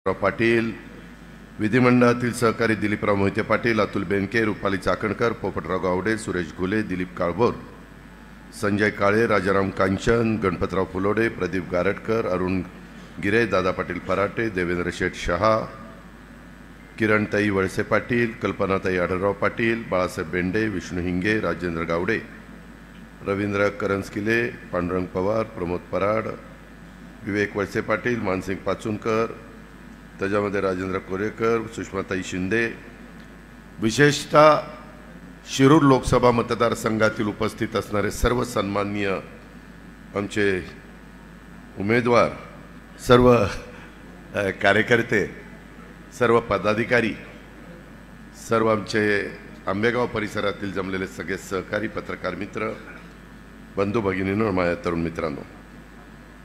पाटील, विधिमंडळातील सहकारी दिलीपराव मोहिते पाटील, अतुल बेनके, रुपाली चाकणकर, पोपटराव गावडे, सुरेश घुले, दिलीप काळभोर, संजय काळे, राजाराम कांचन, गणपतराव फुलोडे, प्रदीप गारटकर, अरुण गिरे, दादा पाटील पराटे, देवेंद्र शेठ शहा, किरणताई वळसे पाटील, कल्पनाताई आढळराव पाटील, बाळासाहेब बेंडे, विष्णू हिंगे, राजेंद्र गावडे, रवींद्र करंजकिले, पांडुरंग पवार, प्रमोद पराड, विवेक वळसे पाटील, मानसिंग पाचुनकर, त्याच्यामध्ये राजेंद्र कोरेकर, सुषमाताई शिंदे, विशेषतः शिरूर लोकसभा मतदारसंघातील उपस्थित असणारे सर्व सन्माननीय आमचे उमेदवार, सर्व कार्यकर्ते, सर्व पदाधिकारी, सर्व आमचे आंबेगाव परिसरातील जमलेले सगळे सहकारी, पत्रकार मित्र, बंधू भगिनींनो, माझ्या तरुण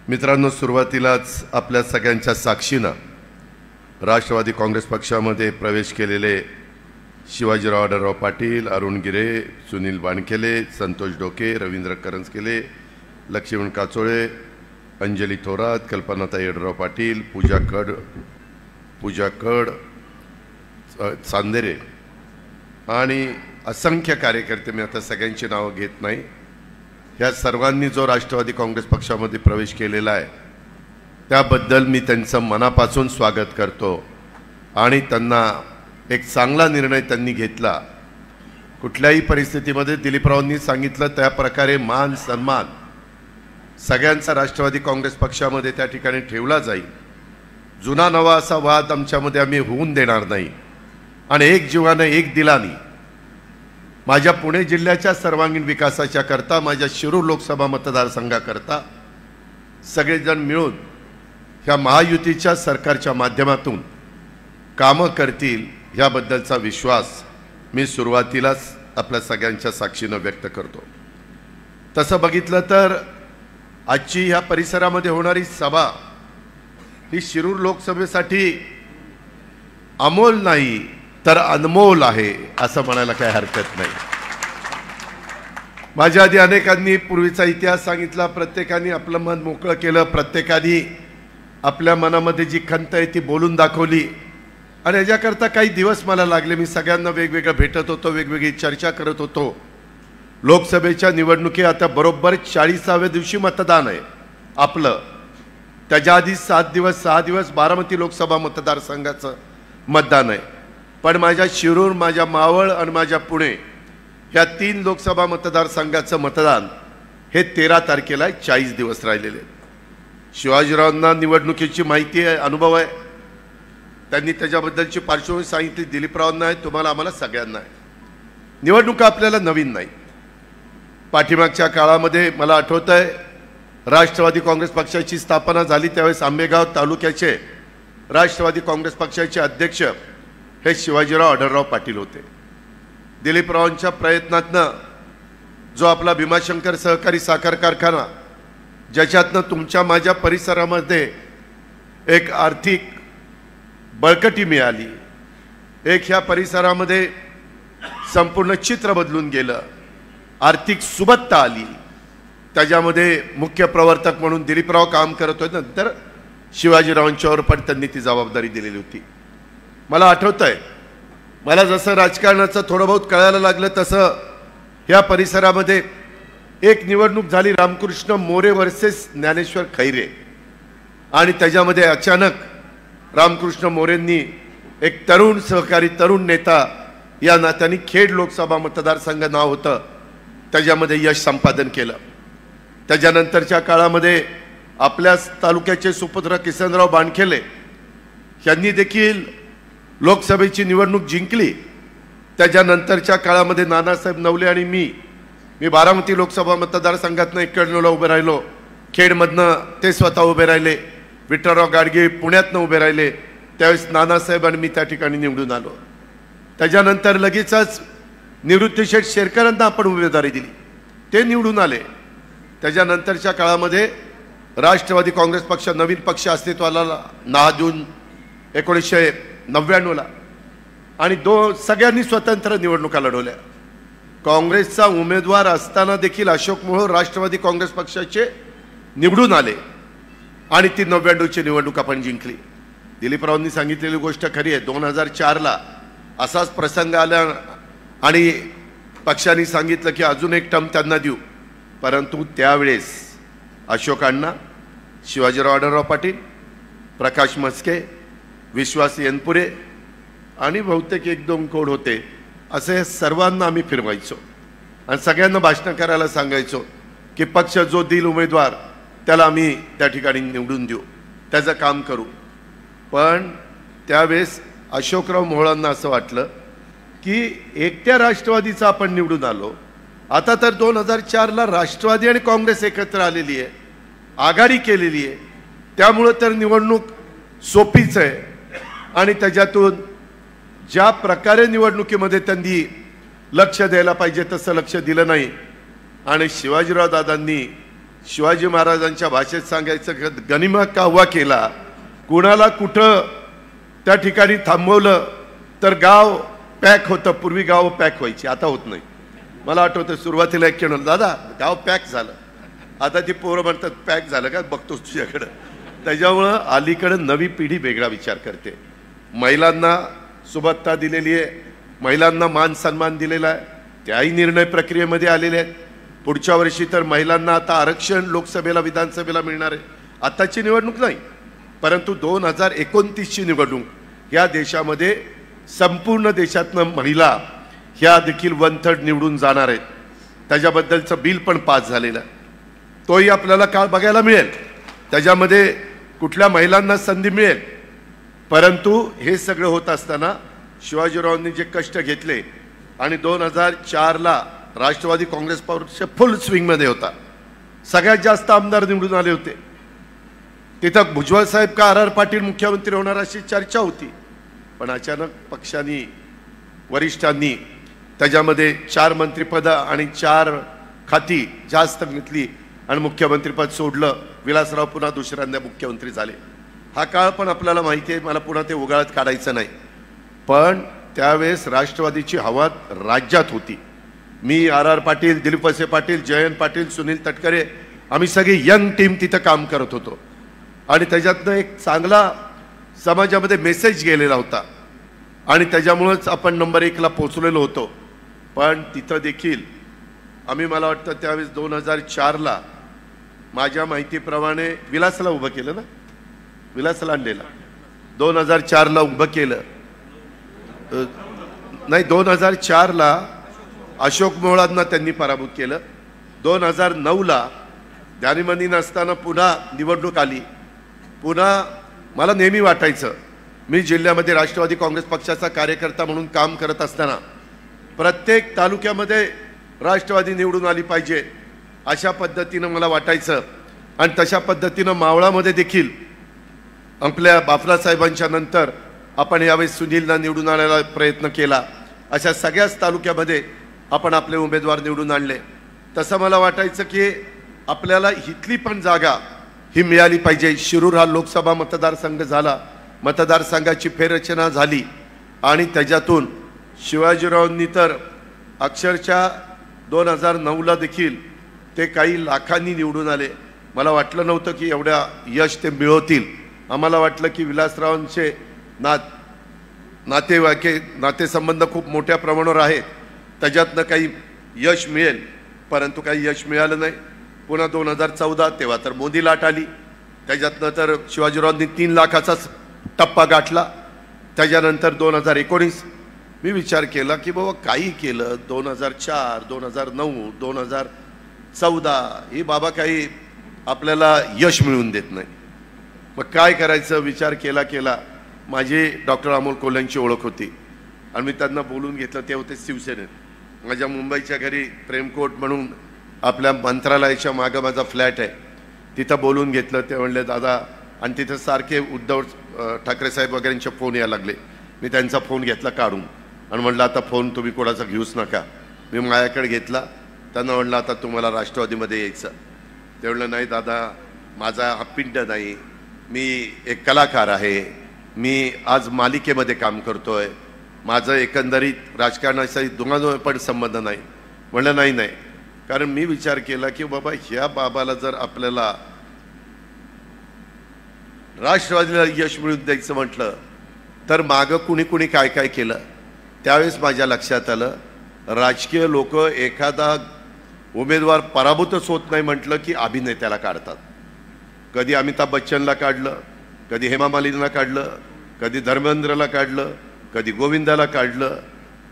मित्रांनो, सुरुवातीलाच आपल्या सगळ्यांच्या साक्षीनं राष्ट्रवादी काँग्रेस पक्षामध्ये प्रवेश केलेले शिवाजीराव आढळराव पाटील, अरुण गिरे, सुनील बाणकेले, संतोष डोके, रवींद्र करंजकिले, लक्ष्मण काचोळे, अंजली थोरात, कल्पनाताई आढळराव पाटील, पूजा कड, चांदेरे आणि असंख्य कार्यकर्ते, मी आता सगळ्यांची नावं घेत नाही, ह्या सर्वांनी जो राष्ट्रवादी काँग्रेस पक्षामध्ये प्रवेश केलेला आहे त्याबद्दल मी त्यांचं मनापासून स्वागत करतो आणि त्यांना एक चांगला निर्णय त्यांनी घेतला. कुठल्याही परिस्थितीमध्ये दिलीपरावांनी सांगितलं त्या प्रकारे मान सन्मान सगळ्यांचा राष्ट्रवादी काँग्रेस पक्षामध्ये त्या ठिकाणी ठेवला जाईल. जुना नवा असा वाद आमच्यामध्ये आम्ही होऊन देणार नाही आणि एक जीवाने एक दिलानी माझ्या पुणे जिल्ह्याच्या सर्वांगीण विकासाच्या करता, माझ्या शिरूर लोकसभा मतदारसंघाकरता सगळेजण मिळून ह्या महायुतीच्या सरकारच्या माध्यमातून कामं करतील ह्याबद्दलचा विश्वास मी सुरुवातीलाच आपल्या सगळ्यांच्या साक्षीनं व्यक्त करतो. तसं बघितलं तर आजची ह्या परिसरामध्ये होणारी सभा ही शिरूर लोकसभेसाठी अमोल नाही तर अनमोल आहे असं म्हणायला काही हरकत नाही. माझ्या आधी अनेकांनी पूर्वीचा इतिहास सांगितला, प्रत्येकाने आपलं मन मोकळं केलं, प्रत्येकाने आपल्या मनामध्ये जी खंत आहे ती बोलून दाखवली आणि याच्याकरता काही दिवस मला लागले. मी सगळ्यांना वेगवेगळं भेटत होतो, वेगवेगळी चर्चा करत होतो. लोकसभेच्या निवडणुकी आता बरोबर 40व्या दिवशी मतदान आहे आपलं. त्याच्या आधी 7 दिवस बारामती लोकसभा मतदारसंघाचं मतदान आहे. पण माझ्या शिरूर, माझ्या मावळ आणि माझ्या पुणे या 3 लोकसभा मतदारसंघाचं मतदान हे 13 तारखेला आहे. 40 दिवस राहिलेले. शिवाजीरावांना निवडणुकीची माहिती आहे, अनुभव आहे, त्यांनी त्याच्याबद्दलची पार्श्वभूमी सांगितली. दिलीपरावांना आहे, तुम्हाला, आम्हाला सगळ्यांना आहे. निवडणुका आपल्याला नवीन नाही. पाठीमागच्या काळामध्ये मला आठवतं आहे राष्ट्रवादी काँग्रेस पक्षाची स्थापना झाली त्यावेळेस आंबेगाव तालुक्याचे राष्ट्रवादी काँग्रेस पक्षाचे अध्यक्ष हे शिवाजीराव आढळराव पाटील होते. दिलीपरावांच्या प्रयत्नातनं जो आपला भीमाशंकर सहकारी साखर कारखाना, ज्याच्यातनं तुमच्या माझ्या परिसरामध्ये एक आर्थिक बळकटी मिळाली, एक ह्या परिसरामध्ये संपूर्ण चित्र बदलून गेलं, आर्थिक सुबत्ता आली, त्याच्यामध्ये मुख्य प्रवर्तक म्हणून दिलीपराव काम करत होते. नंतर शिवाजीरावांच्यावर पण त्यांनी ती जबाबदारी दिलेली होती. मला आठवतं आहे, मला जसं राजकारणाचं थोडं बहुत कळायला लागलं तसं ह्या परिसरामध्ये एक निवडणूक झाली रामकृष्ण मोरे वर्सेस ज्ञानेश्वर खैरे आणि त्याच्यामध्ये अचानक रामकृष्ण मोरेंनी एक तरुण सहकारी, तरुण नेता या नात्याने खेड लोकसभा मतदारसंघ नाव होतं, त्याच्यामध्ये यश संपादन केलं. त्याच्यानंतरच्या काळामध्ये आपल्या तालुक्याचे सुपुत्र किसनराव बाणकेले यांनी देखील लोकसभेची निवडणूक जिंकली. त्याच्यानंतरच्या काळामध्ये नानासाहेब नवले आणि मी बारामती लोकसभा मतदारसंघातनं 91ला उभे राहिलो, खेडमधनं ते स्वतः उभे राहिले, विठ्ठलराव गाडगे पुण्यातनं उभे राहिले, त्यावेळेस नानासाहेब आणि मी त्या ठिकाणी निवडून आलो. त्याच्यानंतर लगेचच निवृत्तीशेठ शेरकरांना आपण उमेदवारी दिली, ते निवडून आले. त्याच्यानंतरच्या काळामध्ये राष्ट्रवादी काँग्रेस पक्ष नवीन पक्ष अस्तित्वाला 9 जून 1999ला आणि सगळ्यांनी स्वतंत्र निवडणुका लढवल्या. काँग्रेसचा उमेदवार असताना देखील अशोक मोहोळ राष्ट्रवादी काँग्रेस पक्षाचे निवडून आले आणि ती 99ची निवडणूक आपण जिंकली. दिलीपरावांनी सांगितलेली गोष्ट खरी आहे. 2004ला असाच प्रसंग आला आणि पक्षाने सांगितलं की अजून एक टर्म त्यांना देऊ, परंतु त्यावेळेस अशोक अण्णा, शिवाजीराव आढळराव पाटील, प्रकाश मस्के, विश्वास येनपुरे आणि बहुतेक 1-2 कोण होते, असे सर्वांना आम्ही फिरवायचो आणि सगळ्यांना भाषण करायला सांगायचो की पक्ष जो देईल उमेदवार त्याला आम्ही त्या ठिकाणी निवडून देऊ, त्याचं काम करू. पण त्यावेळेस अशोकराव मोहोळांना असं वाटलं की एकट्या राष्ट्रवादीचा आपण निवडून आलो, आता तर 2004ला राष्ट्रवादी आणि काँग्रेस एकत्र आलेली आहे, आघाडी केलेली आहे, त्यामुळं तर निवडणूक सोपीच आहे. आणि त्याच्यातून ज्या प्रकारे निवडणुकीमध्ये त्यांनी लक्ष द्यायला पाहिजे तसं लक्ष दिलं नाही. आणि शिवाजीराव दादांनी शिवाजी महाराजांच्या भाषेत सांगायचं गनिमा काव्वा केला, कुणाला कुठं त्या ठिकाणी थांबवलं तर गाव पॅक होतं. पूर्वी गाव पॅक व्हायची, आता होत नाही. मला आठवतं सुरुवातीला एक केलं, दादा गाव पॅक झालं, आता ती पोरं म्हणतात पॅक झालं का, बघतोस तुझ्याकडं. त्याच्यामुळं अलीकडं नवी पिढी वेगळा विचार करते. महिलांना सुबत्ता दिलेली आहे, महिलांना मान सन्मान दिलेला आहे, त्याही निर्णय प्रक्रियेमध्ये आलेले आहेत. पुढच्या वर्षी तर महिलांना आता आरक्षण लोकसभेला विधानसभेला मिळणार आहे. आताची निवडणूक नाही, परंतु 2029ची निवडणूक या देशामध्ये संपूर्ण देशातनं महिला ह्या देखील 1/3 निवडून जाणार आहेत. त्याच्याबद्दलचं बिल पण पास झालेलं, तोही आपल्याला काळ बघायला मिळेल, त्याच्यामध्ये कुठल्या महिलांना संधी मिळेल. परंतु हे सगळं होत असताना शिवाजीरावांनी जे कष्ट घेतले आणि 2004ला राष्ट्रवादी काँग्रेस पक्ष फुल स्विंगमध्ये होता, सगळ्यात जास्त आमदार निवडून आले होते. तिथं भुजबळ साहेब का आर पाटील मुख्यमंत्री होणार अशी चर्चा होती. पण अचानक पक्षांनी, वरिष्ठांनी त्याच्यामध्ये 4 मंत्रिपदं आणि 4 खाती जास्त घेतली आणि मुख्यमंत्रीपद सोडलं. विलासराव पुन्हा दुसऱ्यांदा मुख्यमंत्री झाले. हा काळ पण आपल्याला माहिती आहे, मला पुन्हा ते उगाळत काढायचं नाही. पण त्यावेळेस राष्ट्रवादीची हवा राज्यात होती. मी आर पाटील, दिलीप वळसे पाटील, जयंत पाटील, सुनील तटकरे, आम्ही सगळी यंग टीम तिथं काम करत होतो आणि त्याच्यातनं एक चांगला समाजामध्ये मेसेज गेलेला होता आणि त्याच्यामुळंच आपण नंबर 1ला पोचलेलो होतो. पण तिथं देखील आम्ही, मला वाटतं त्यावेळेस 2004ला माझ्या माहितीप्रमाणे विलासला उभं केलं ना, विलास लांडेला 2004ला उभं केलं नाही, 2004ला अशोक मोहोळांना त्यांनी पराभूत केलं. 2009ला ध्यानीमनी नसताना पुन्हा निवडणूक आली. पुन्हा मला नेहमी वाटायचं, मी जिल्ह्यामध्ये राष्ट्रवादी काँग्रेस पक्षाचा कार्यकर्ता म्हणून काम करत असताना प्रत्येक तालुक्यामध्ये राष्ट्रवादी निवडून आली पाहिजे अशा पद्धतीनं मला वाटायचं. आणि तशा पद्धतीनं मावळामध्ये देखील आपल्या बाफरासाहेबांच्या नंतर आपण यावेळेस सुनीलला निवडून आणायला प्रयत्न केला. अशा सगळ्याच तालुक्यामध्ये आपण आपले उमेदवार निवडून आणले. तसं मला वाटायचं की आपल्याला इथली पण जागा ही मिळाली पाहिजे. शिरूर हा लोकसभा मतदारसंघ झाला, मतदारसंघाची फेररचना झाली आणि त्याच्यातून शिवाजीरावांनी तर अक्षरशः 2009ला देखील ते काही लाखांनी निवडून आले. मला वाटलं नव्हतं की एवढ्या यश ते मिळवतील. आम्हाला वाटलं की विलासरावांचे नातेसंबंध खूप मोठ्या प्रमाणावर आहेत, त्याच्यातनं काही यश मिळेल, परंतु काही यश मिळालं नाही. पुन्हा 2014 तेव्हा तर मोदी लाट आली, त्याच्यातनं तर शिवाजीरावांनी 3 लाखाचाच टप्पा गाठला. त्याच्यानंतर 2019 मी विचार केला की बाबा काही केलं, 2004, 2009, 2014 ही बाबा काही आपल्याला यश मिळवून देत नाही. मग काय करायचं विचार केला. माझी डॉक्टर अमोल कोल्ह्यांची ओळख होती आणि मी त्यांना बोलून घेतलं. ते होते शिवसेनेत. माझ्या मुंबईच्या घरी प्रेमकोट म्हणून आपल्या मंत्रालयाच्या मागं माझा फ्लॅट आहे, तिथं बोलून घेतलं. ते म्हणले दादा, आणि तिथं सारखे उद्धव ठाकरे साहेब वगैरेंचे फोन यायला लागले. मी त्यांचा फोन घेतला काढून आणि म्हणलं आता फोन तुम्ही कोणाचा घेऊच नका. मी माझ्याकडे घेतला. त्यांना म्हणलं आता तुम्हाला राष्ट्रवादीमध्ये यायचं. ते म्हणलं नाही दादा, माझा हा पिंड नाही, मी एक कलाकार आहे, मी आज मालिकेमध्ये काम करतोय, माझं एकंदरीत राजकारणाशी दुगादुगा पण संबंध नाही. म्हणलं नाही, कारण मी विचार केला की बाबा ह्या बाबाला जर आपल्याला राष्ट्रवादीला यश मिळवून द्यायचं म्हटलं तर मागं कुणी कुणी काय काय केलं त्यावेळेस माझ्या लक्षात आलं, राजकीय लोक एखादा उमेदवार पराभूतच होत नाही म्हटलं की अभिनेत्याला काढतात. कधी अमिताभ बच्चनला काढलं, कधी हेमा मालिनीला काढलं, कधी धर्मेंद्रला काढलं, कधी गोविंदाला काढलं,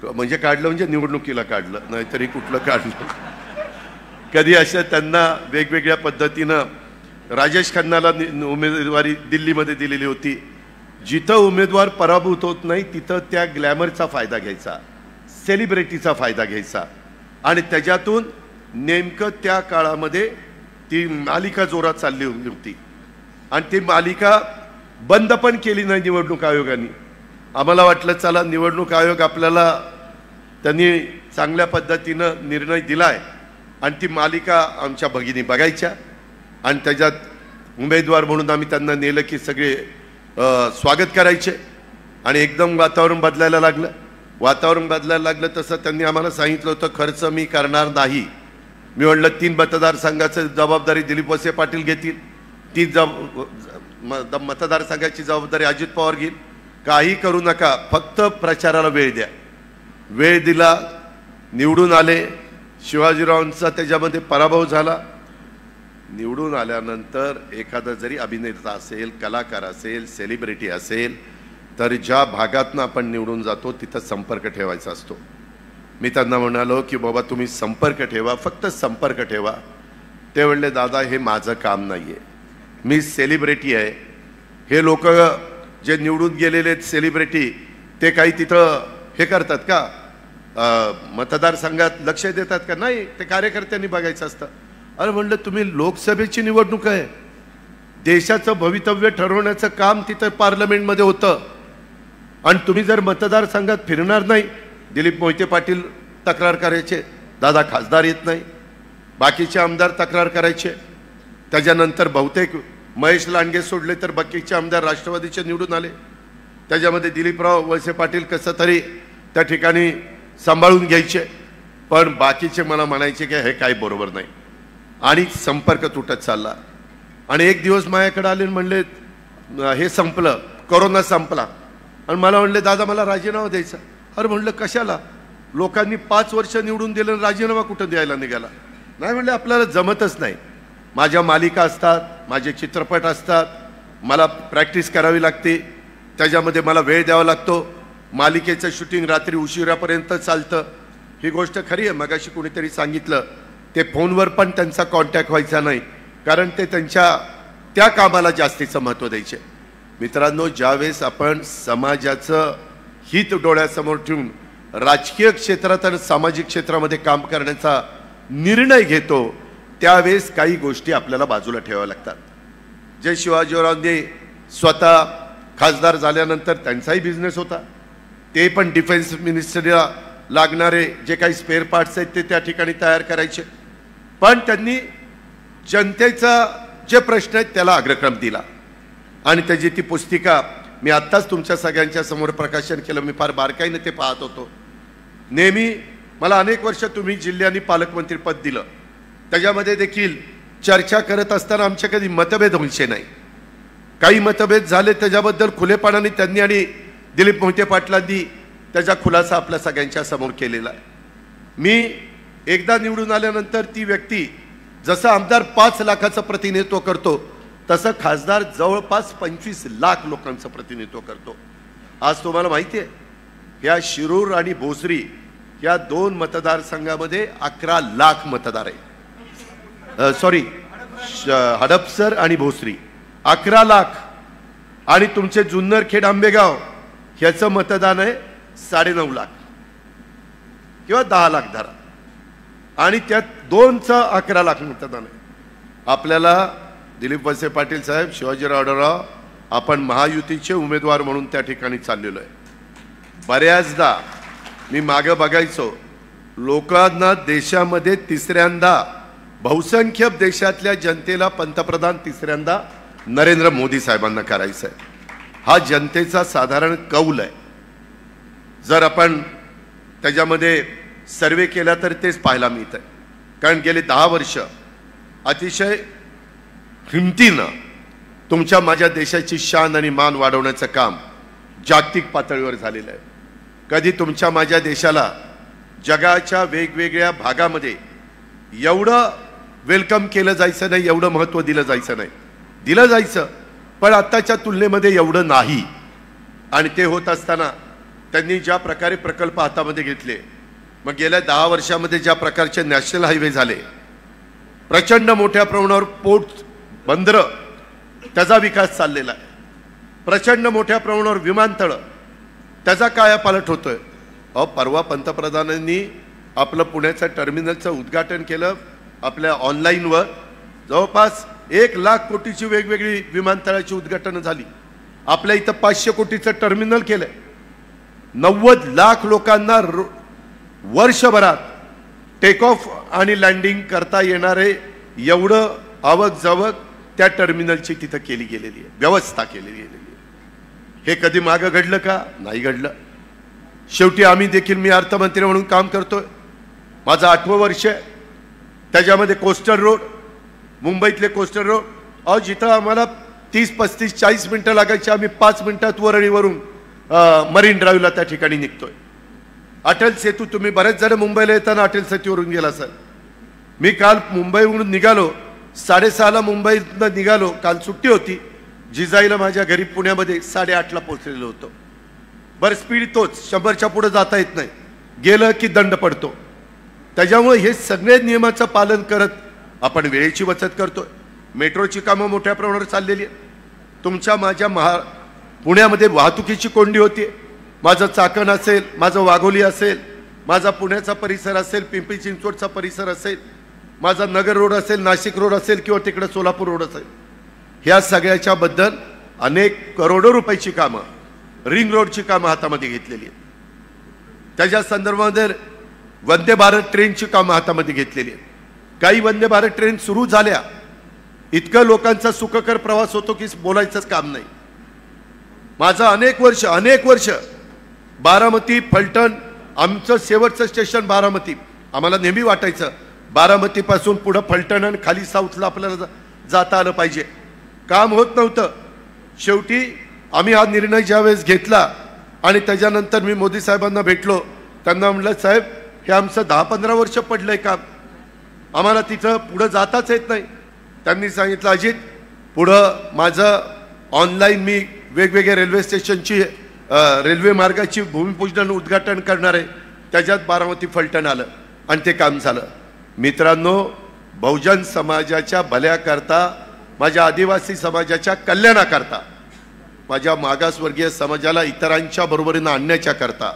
म्हणजे निवडणुकीला काढलं, नाहीतरी कुठलं काढलं. कधी अशा त्यांना वेगवेगळ्या पद्धतीनं राजेश खन्नाला उमेदवारी दिल्लीमध्ये दिलेली होती. जिथं उमेदवार पराभूत होत नाही तिथं त्या ग्लॅमरचा फायदा घ्यायचा, सेलिब्रिटीचा फायदा घ्यायचा आणि त्याच्यातून नेमकं त्या काळामध्ये ती मालिका जोरात चालली होती आणि ती मालिका बंद पण केली नाही निवडणूक आयोगाने. आम्हाला वाटलं चला निवडणूक आयोग आपल्याला त्यांनी चांगल्या पद्धतीनं निर्णय दिलाय आणि ती मालिका आमच्या भगिनी बघायच्या आणि त्याच्यात उमेदवार म्हणून आम्ही त्यांना नेलं की सगळे स्वागत करायचे आणि एकदम वातावरण बदलायला लागलं. वातावरण बदलायला लागलं तसं त्यांनी आम्हाला सांगितलं होतं खर्च मी करणार नाही. मी म्हटलं 3 मतदारसंघाची जबाबदारी दिलीप वळसे पाटील घेतील, 3 मतदारसंघाची जबाबदारी अजित पवार घेईल, काही करू नका, फक्त प्रचाराला वेळ द्या. वेळ दिला, निवडून आले. शिवाजीरावांचा त्याच्यामध्ये पराभव झाला. निवडून आल्यानंतर एखादा जरी अभिनेता असेल, कलाकार असेल, सेलिब्रिटी असेल तर ज्या भागातनं आपण निवडून जातो तिथं संपर्क ठेवायचा असतो. मी त्यांना म्हणालो की बाबा तुम्ही संपर्क ठेवा, फक्त संपर्क ठेवा. ते म्हणले दादा हे माझं काम नाही आहे, मी सेलिब्रिटी आहे. हे लोक जे निवडून गेलेले सेलिब्रिटी ते काही तिथं हे करतात का, मतदारसंघात लक्ष देतात का? नाही, ते कार्यकर्त्यांनी बघायचं असतं. अरे म्हणलं तुम्ही लोकसभेची निवडणूक आहे, देशाचं भवितव्य ठरवण्याचं काम तिथं पार्लमेंटमध्ये होतं आणि तुम्ही जर मतदारसंघात फिरणार नाही. दिलीप मोहिते पाटील तक्रार करायचे, दादा खासदार येत नाही. बाकीचे आमदार तक्रार करायचे. त्याच्यानंतर बहुतेक महेश लांडगे सोडले तर बाकीचे आमदार राष्ट्रवादीचे निवडून आले. त्याच्यामध्ये दिलीपराव वळसे पाटील कसं तरी त्या ठिकाणी सांभाळून घ्यायचे, पण बाकीचे मला म्हणायचे की हे काही बरोबर नाही आणि संपर्क तुटत चालला. आणि एक दिवस माझ्याकडे आले म्हणले हे संपलं, कोरोना संपला आणि मला म्हणले दादा मला राजीनामा द्यायचा. अरे म्हणलं कशाला, लोकांनी 5 वर्ष निवडून दिलं, राजीनामा कुठं द्यायला निघाला? नाही म्हणले आपल्याला जमतच नाही, माझ्या मालिका असतात, माझे चित्रपट असतात, मला प्रॅक्टिस करावी लागते, त्याच्यामध्ये मला वेळ द्यावा लागतो, मालिकेचं शूटिंग रात्री उशिरापर्यंत चालतं. ही गोष्ट खरी आहे. मगाशी कोणीतरी सांगितलं ते फोनवर पण त्यांचा कॉन्टॅक्ट व्हायचा नाही कारण ते त्यांच्या त्या कामाला जास्तीचं महत्त्व द्यायचे. मित्रांनो, ज्यावेळेस आपण समाजाचं हित डोळ्यासमोर ठेवून राजकीय क्षेत्रात आणि सामाजिक क्षेत्रामध्ये काम करण्याचा निर्णय घेतो त्यावेळेस काही गोष्टी आपल्याला बाजूला ठेवाव्या लागतात. जे शिवाजीरावांनी स्वतः खासदार झाल्यानंतर त्यांचाही बिझनेस होता, ते पण डिफेन्स मिनिस्टरीला लागणारे जे काही स्पेअर पार्ट्स आहेत ते त्या ठिकाणी तयार करायचे. पण त्यांनी जनतेचा जे प्रश्न आहेत त्याला अग्रक्रम दिला आणि त्याची ती पुस्तिका मी आत्ताच तुमच्या सगळ्यांच्या समोर प्रकाशन केलं. मी फार बारकाईने ते पाहत होतो. नेहमी मला अनेक वर्ष तुम्ही जिल्ह्यानी पालकमंत्री पद दिलं, त्याच्यामध्ये देखील चर्चा करत असताना आमचे कधी मतभेद व्हायचे नाही. काही मतभेद झाले त्याच्याबद्दल खुलेपणाने त्यांनी आणि दिलीप मोहिते पाटलांनी त्याचा खुलासा आपल्या सगळ्यांच्या समोर केलेला आहे. मी एकदा निवडून आल्यानंतर ती व्यक्ती जसं आमदार 5 लाखाचं प्रतिनिधित्व करतो तसं खासदार जवळपास 25 लाख लोकांचं प्रतिनिधित्व करतो. आज तुम्हाला माहिती आहे या शिरूर आणि भोसरी या 2 मतदारसंघामध्ये 11 लाख मतदार आहे. सॉरी, हडपसर आणि भोसरी 11 लाख आणि तुमचे जुन्नरखेड आंबेगाव ह्याचं मतदान आहे 9.5 लाख किंवा 10 लाख धरा आणि त्यात 2चं 11 लाख मतदान आहे. आपल्याला दिलीप वळसे पाटील साहेब, शिवाजीराव आढळराव, आपण महायुतीचे उमेदवार म्हणून त्या ठिकाणी चाललेलो आहे. बऱ्याचदा मी मागे बघायचो, लोकांना देशामध्ये तिसऱ्यांदा बहुसंख्य देशातल्या जनतेला पंतप्रधान तिसऱ्यांदा नरेंद्र मोदी साहेबांना करायचं आहे. हा जनतेचा साधारण कौल आहे. जर आपण त्याच्यामध्ये सर्वे केला तर तेच पाहायला मिळतं. कारण गेले 10 वर्ष अतिशय हिमतीनं तुमच्या माझ्या देशाची शान आणि मान वाढवण्याचं काम जागतिक पातळीवर झालेलं आहे. कधी तुमच्या माझ्या देशाला जगाच्या वेगवेगळ्या भागामध्ये एवढं वेलकम केलं जायचं नाही, एवढं महत्त्व दिलं जायचं नाही. दिलं जायचं पण आत्ताच्या तुलनेमध्ये एवढं नाही. आणि ते होत असताना त्यांनी ज्या प्रकारे प्रकल्प हातामध्ये घेतले, मग गेल्या 10 वर्षामध्ये ज्या प्रकारचे नॅशनल हायवे झाले, प्रचंड मोठ्या प्रमाणावर पोर्ट बंदरं, त्याचा विकास चाललेला आहे. प्रचंड मोठ्या प्रमाणावर विमानतळं, त्याचा कायापालट होतोय. परवा पंतप्रधानांनी आपलं पुण्याचं टर्मिनलचं उद्घाटन केलं. आपल्या ऑनलाईनवर जवळपास 1 लाख कोटीची वेगवेगळी विमानतळाची उद्घाटनं झाली. आपल्या इथं 500 कोटीचं टर्मिनल केलंय. 90 लाख लोकांना वर्षभरात टेक ऑफ आणि लँडिंग करता येणारे एवढं आवक जावक त्या टर्मिनलची तिथं केली गेलेली आहे, व्यवस्था केलेली गेलेली आहे. हे कधी मागं घडलं का? नाही घडलं. शेवटी आम्ही देखील, मी अर्थमंत्री म्हणून काम करतोय, माझं 8वं वर्ष आहे. त्याच्यामध्ये कोस्टल रोड, मुंबईतले कोस्टल रोड, जिथं आम्हाला 30, 35, 40 मिनटं लागायची, आम्ही 5 मिनिटात वरळीवरून मरीन ड्राईव्हला त्या ठिकाणी निघतोय. अटल सेतू, तुम्ही बरेच जण मुंबईला येताना अटल सेतूवरून गेला सर. मी काल मुंबईवरून निघालो, 6:30ला मुंबईतनं निघालो. काल सुट्टी होती. जिजाईला माझ्या घरी पुण्यामध्ये 8:30ला पोहोचलेलो होतो. बरं, स्पीड तोच, 100च्या पुढे जाता येत नाही, गेलं की दंड पडतो. त्याच्यामुळे हे सगळे नियमाचं पालन करत आपण वेळेची बचत करतोय. मेट्रोची कामं मोठ्या प्रमाणावर चाललेली आहे. तुमच्या माझ्या पुण्यामध्ये वाहतुकीची कोंडी होती. माझं चाकण असेल, माझं वाघोली असेल, माझा पुण्याचा परिसर असेल, पिंपरी चिंचवडचा परिसर असेल, माझा नगर रोड असेल, नाशिक रोड असेल किंवा तिकडे सोलापूर रोड असेल, ह्या सगळ्याच्या बद्दल अनेक करोडो रुपयाची कामं, रिंग रोडची कामं हातामध्ये घेतलेली आहेत. त्याच्या संदर्भामध्ये वंदे भारत ट्रेनची कामं हातामध्ये घेतलेली आहेत. काही वंदे भारत ट्रेन सुरू झाल्या, इतकं लोकांचा सुखकर प्रवास होतो की बोलायचंच काम नाही. माझं अनेक वर्ष बारामती, फलटण, आमचं शेवटचं स्टेशन बारामती. आम्हाला नेहमी वाटायचं बारामतीपासून पुढं फलटण आणि खाली साऊथला आपल्याला जाता आलं पाहिजे. काम होत नव्हतं. शेवटी आम्ही हा निर्णय ज्यावेळेस घेतला आणि त्याच्यानंतर मी मोदी साहेबांना भेटलो, त्यांना म्हटलं, साहेब हे आमचं 10-15 वर्ष पडलंय काम, आम्हाला तिथं पुढं जाताच येत नाही. त्यांनी सांगितलं, अजित पुढं माझं ऑनलाईन मी वेगवेगळ्या रेल्वे स्टेशनची रेल्वे मार्गाची भूमिपूजन उद्घाटन करणार आहे. त्याच्यात बारामती फलटण आलं आणि ते काम झालं. मित्रांनो, बहुजन समाजाच्या भल्याकरता, माझ्या आदिवासी समाजाच्या कल्याणाकरता, माझ्या मागासवर्गीय समाजाला इतरांच्या बरोबरीनं आणण्याच्या करता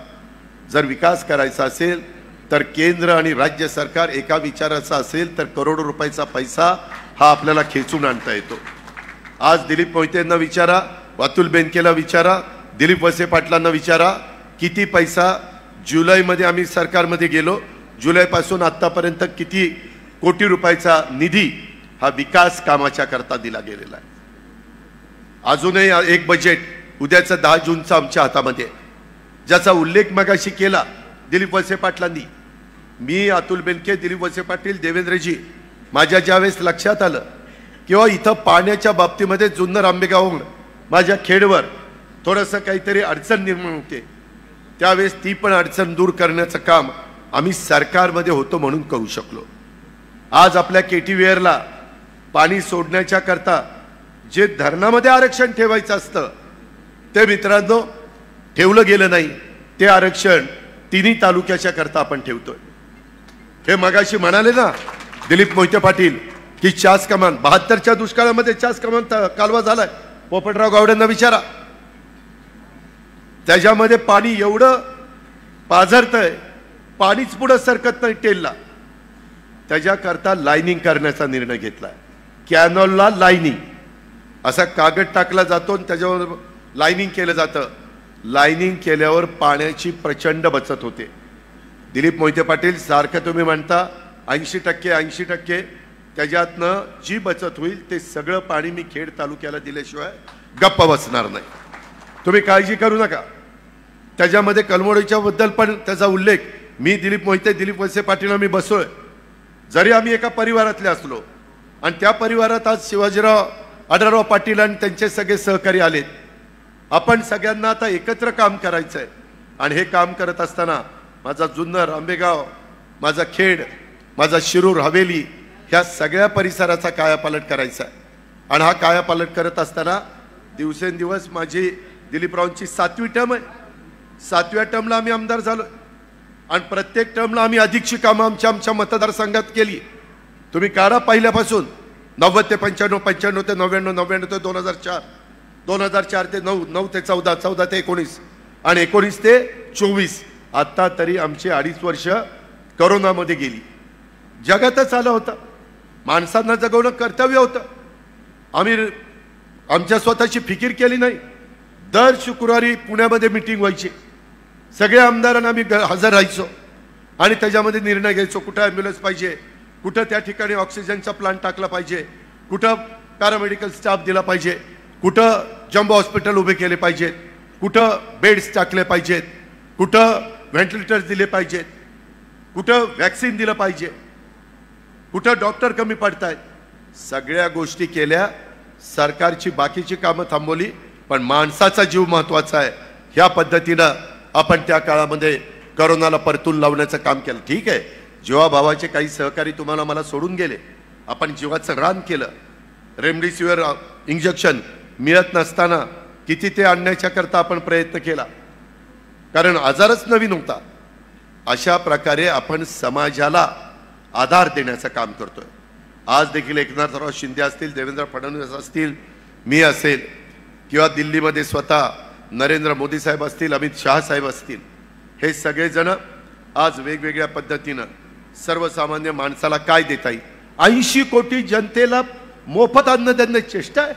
जर विकास करायचा असेल तर केंद्र आणि राज्य सरकार एका विचाराचा असेल तर करोडो रुपयाचा पैसा हा आपल्याला खेचून आणता येतो. आज दिलीप मोहितेंना विचारा, अतुल बेनकेला विचारा, दिलीप वळसे पाटलांना विचारा, किती पैसा जुलैमध्ये आम्ही सरकारमध्ये गेलो, जुलैपासून आत्तापर्यंत किती कोटी रुपयाचा निधी हा विकास कामाच्या करता दिला गेलेला आहे. अजूनही एक बजेट उद्याचं 10 जूनचं आमच्या हातामध्ये, ज्याचा उल्लेख मगाशी केला दिलीप वळसे पाटलांनी. मी, अतुल बेनके, दिलीप वळसे पाटील, देवेंद्रजी, माझ्या ज्यावेळेस लक्षात आलं किंवा इथं पाण्याच्या बाबतीमध्ये जुन्नर आंबेगावहून माझ्या खेडवर थोडंसं काहीतरी अडचण निर्माण होते, त्यावेळेस ती पण अडचण दूर करण्याचं काम आम्ही सरकारमध्ये होतो म्हणून करू शकलो. आज आपल्या केटीवेअरला पाणी सोडण्याच्या करता जे धरणामध्ये आरक्षण ठेवायचं असतं ते मित्रांनो ठेवलं गेलं नाही. ते आरक्षण तिन्ही तालुक्याच्या करता आपण ठेवतोय. हे मगाशी म्हणाले ना दिलीप मोहिते पाटील की चास कमान, 72च्या दुष्काळामध्ये चास कमान कालवा झालाय. पोपटराव गावडेंना विचारा, त्याच्यामध्ये पाणी एवढं पाझरतंय, पाणीच पुढं सरकत नाही टेलला. त्याच्याकरता लाईनिंग करण्याचा निर्णय घेतलाय. कॅनॉलला लाईनिंग, असा कागद टाकला जातो आणि त्याच्यावर लाईनिंग केलं जातं. लाईनिंग केल्यावर पाण्याची प्रचंड बचत होते. दिलीप मोहिते पाटील सारखं तुम्ही म्हणता 80%, त्याच्यातनं जी बचत होईल ते सगळं पाणी मी खेड तालुक्याला दिल्याशिवाय गप्प बसणार नाही. तुम्ही काळजी करू नका. त्याच्यामध्ये कलमोडीच्या बद्दल पण त्याचा उल्लेख, मी दिलीप मोहिते, दिलीप वळसे पाटील आम्ही बसलोय. जरी आम्ही एका परिवारातले असलो आणि त्या परिवारात आज शिवाजीराव आढळराव पाटील आणि त्यांचे सगळे सहकारी आलेत. आपण सगळ्यांना आता एकत्र काम करायचं आहे आणि हे काम करत असताना माझा जुन्नर, आंबेगाव, माझा खेड, माझा शिरूर, हवेली ह्या सगळ्या परिसराचा कायापालट करायचा आहे. आणि हा कायापालट करत असताना दिवसेंदिवस माझी दिलीपरावांची 7वी टर्म आहे. 7व्या टर्मला आम्ही आमदार झालो आणि प्रत्येक टर्मला आम्ही अधिकची कामं आमच्या मतदारसंघात केली. तुम्ही काढा पहिल्यापासून 90 ते 95, 95 ते 99, 99 ते 2004, 2004 ते 9, 9 ते 14, 14 ते 19 आणि 19 ते 24. आता तरी आमची 2.5 वर्ष करोनामध्ये गेली. जगातच आलं होतं. माणसांना जगवणं कर्तव्य होतं. आम्ही आमच्या स्वतःची फिकीर केली नाही. दर शुक्रवारी पुण्यामध्ये मीटिंग व्हायची. सगळ्या आमदारांना आम्ही हजर राहायचो आणि त्याच्यामध्ये निर्णय घ्यायचो. कुठं ॲम्ब्युलन्स पाहिजे, कुठं त्या ठिकाणी ऑक्सिजनचा प्लांट टाकला पाहिजे, कुठं पॅरामेडिकल स्टाफ दिला पाहिजे, कुठं जम्बो हॉस्पिटल उभे केले पाहिजेत, कुठं बेड्स टाकले पाहिजेत, कुठं व्हेंटिलेटर्स दिले पाहिजेत, कुठं वॅक्सिन दिलं पाहिजे, कुठं डॉक्टर कमी पडत आहेत. सगळ्या गोष्टी केल्या. सरकारची बाकीची कामं थांबवली, पण माणसाचा जीव महत्त्वाचा आहे. ह्या पद्धतीनं आपण त्या काळामध्ये करोनाला परतून लावण्याचं काम केलं. ठीक आहे, जीवाभावाचे काही सहकारी तुम्हाला मला सोडून गेले. आपण जीवाचं रान केलं. रेमडेसिवीर इंजेक्शन मिळत नसताना किती ते आणण्याच्या करता आपण प्रयत्न केला, कारण आजारच नवीन होता. अशा प्रकारे आपण समाजाला आधार देण्याचं काम करतोय. आज देखील एकनाथराव शिंदे असतील, देवेंद्र फडणवीस असतील, मी असेल किंवा दिल्लीमध्ये स्वतः नरेंद्र मोदी साहेब असतील, अमित शहा साहेब असतील, हे सगळेजण आज वेगवेगळ्या पद्धतीनं सर्वसामान्य माणसाला काय देता येईल. 80 कोटी जनतेला मोफत अन्न देण्याची चेष्टा आहे.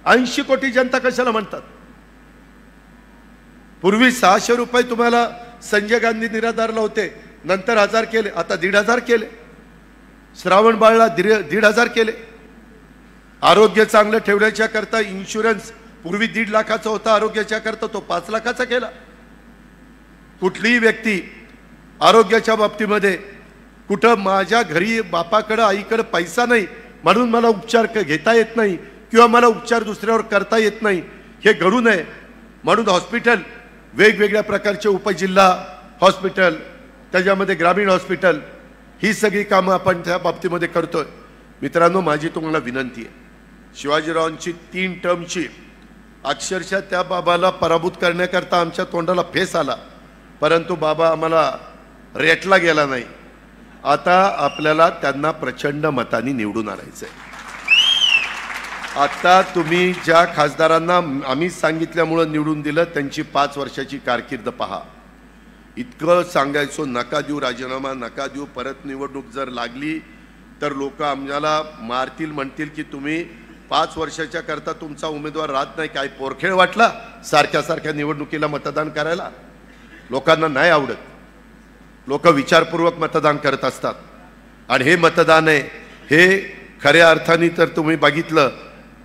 80 कोटी जनता कशाला म्हणतात. पूर्वी 600 रुपये तुम्हाला संजय गांधी निराधारला होते, नंतर 1000 केले, आता 1,500 केले. श्रावण बाळला 1,500 केले. आरोग्य चांगलं ठेवण्याच्या करता इन्शुरन्स पूर्वी 1.5 लाखाचा होता, आरोग्याच्या करता तो 5 लाखाचा केला. कुठलीही व्यक्ती आरोग्याच्या बाबतीमध्ये कुठं माझ्या घरी बापाकडं आईकडं पैसा नाही म्हणून मला उपचार घेता येत नाही किंवा मला उपचार दुसऱ्यावर करता येत नाही, हे घडू नये म्हणून हॉस्पिटल, वेगवेगळ्या प्रकारचे उपजिल्हा हॉस्पिटल, त्याच्यामध्ये ग्रामीण हॉस्पिटल, ही सगळी कामं आपण त्या बाबतीमध्ये करतोय. मित्रांनो, माझी तुम्हाला विनंती आहे, शिवाजीरावांची 3 टर्मची अक्षरशः त्या बाबाला पराभूत करण्याकरता आमच्या तोंडाला फेस आला, परंतु बाबा आम्हाला रेटला गेला नाही. आता आपल्याला त्यांना प्रचंड मतांनी निवडून आणायचंय. आता तुम्ही ज्या खासदारांना आम्ही सांगितल्यामुळं निवडून दिलं त्यांची 5 वर्षाची कारकीर्द पहा. इतकं सांगायचो नका देऊ राजीनामा, नका देऊ, परत निवडणूक जर लागली तर लोक आम्हाला मारतील, म्हणतील की तुम्ही 5 वर्षाच्या करता तुमचा उमेदवार राहत नाही. काय पोरखेळ वाटला सारख्या सारख्या निवडणुकीला मतदान करायला? लोकांना नाही आवडत. लोक विचारपूर्वक मतदान करत असतात आणि हे मतदान आहे हे खऱ्या अर्थाने तर तुम्ही बघितलं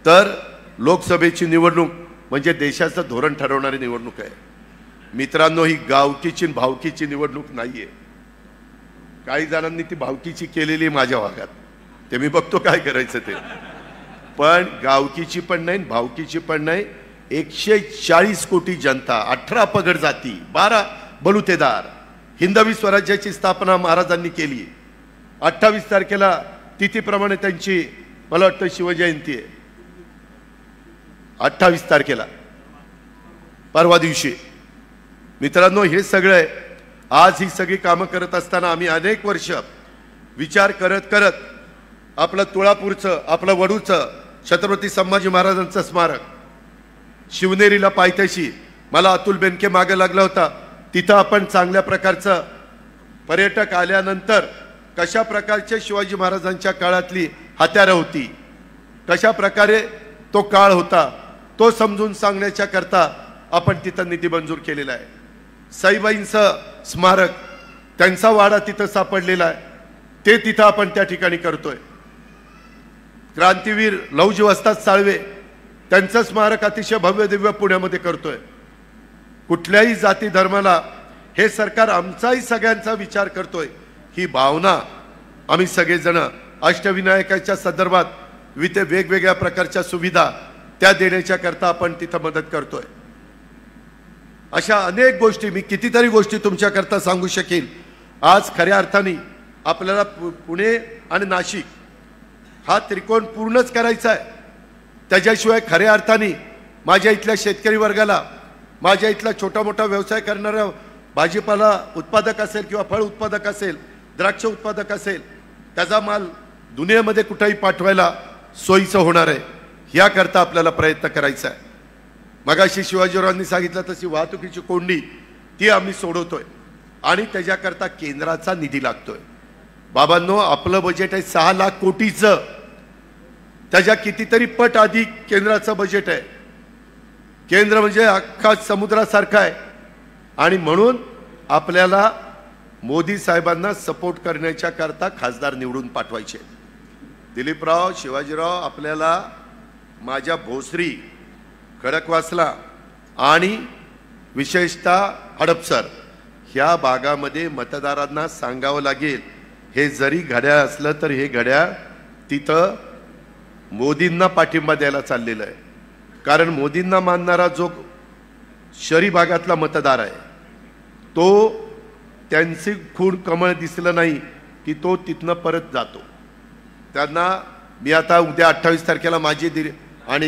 तर लोकसभेची निवडणूक म्हणजे देशाचं धोरण ठरवणारी निवडणूक आहे. मित्रांनो, ही गावकीची भावकीची निवडणूक नाहीये. काही जणांनी ती भावकीची केलेली माझ्या भागात, ते मी बघतो काय करायचं ते. पण गावकीची पण नाही, भावकीची पण नाही. 140 कोटी जनता, 18 पगड जाती, 12 बलुतेदार, हिंदवी स्वराज्याची स्थापना महाराजांनी केली. 28 तारखेला तिथीप्रमाणे त्यांची मला वाटतं शिवजयंती आहे. 28 तारखेला परवा दिवशी. मित्रांनो, हे सगळं आज ही सगळी कामं करत असताना आम्ही अनेक वर्ष विचार करत करत आपलं तुळापूरचं, आपलं वडूचं छत्रपती संभाजी महाराजांचं स्मारक, शिवनेरीला पायथ्याशी मला अतुल बेनके मागे लागला होता, तिथं आपण चांगल्या प्रकारचं पर्यटक आल्यानंतर कशा प्रकारचे शिवाजी महाराजांच्या काळातली हत्यारं होती, कशा प्रकारे तो काळ होता, तो समजून सांगण्याच्या करता आपण तिथं निधी मंजूर केलेला आहे. साईबाईंचं स्मारक, त्यांचा वाडा तिथं सापडलेला आहे, ते तिथं आपण त्या ठिकाणी करतोय. क्रांतीवीर लौजी वस्ताद साळवे, त्यांचं स्मारक अतिशय भव्य दिव्य पुण्यामध्ये करतोय. कुठल्याही जाती धर्माला हे सरकार आमचाही सगळ्यांचा विचार करतोय, ही भावना आम्ही सगळेजण अष्टविनायकाच्या संदर्भात विविध वेगवेगळ्या प्रकारच्या सुविधा त्या देण्याच्या करता आपण तिथं मदत करतोय. अशा अनेक गोष्टी, मी कितीतरी गोष्टी तुमच्याकरता सांगू शकेन. आज खऱ्या अर्थाने आपल्याला पुणे आणि नाशिक हा त्रिकोण पूर्णच करायचा आहे. त्याच्याशिवाय खऱ्या अर्थाने माझ्या इथल्या शेतकरी वर्गाला, माझ्या इथला छोटा मोठा व्यवसाय करणारा भाजीपाला उत्पादक असेल किंवा फळ उत्पादक असेल, द्राक्ष उत्पादक असेल, त्याचा माल दुनियेमध्ये कुठेही पाठवायला सोयीचं होणार आहे. याकरता आपल्याला प्रयत्न करायचा आहे. मगाशी शिवाजीरावांनी सांगितलं तशी वाहतुकीची कोंडी ती आम्ही सोडवतोय आणि त्याच्याकरता केंद्राचा निधी लागतोय. बाबांनो, आपलं बजेट आहे 6 लाख कोटीचं. त्याच्या कितीतरी पट अधिक केंद्राचं बजेट आहे. केंद्र म्हणजे अख्खा समुद्रासारखा आहे आणि म्हणून आपल्याला मोदी साहेबांना सपोर्ट करण्याच्या करता खासदार निवडून पाठवायचे. दिलीपराव, शिवाजीराव, आपल्याला माझ्या भोसरी, खडकवासला आणि विशेषतः हडपसर ह्या भागामध्ये मतदारांना सांगावं लागेल, हे जरी घड्याळ असलं तर हे घड्याळ तिथं मोदींना पाठिंबा द्यायला चाललेलं आहे. कारण मोदींना मानणारा जो शहरी भागातला मतदार आहे तो त्यांची खूण कमळ दिसलं नाही की तो तिथनं परत जातो. त्यांना मी आता उद्या 28 तारखेला माझी आणि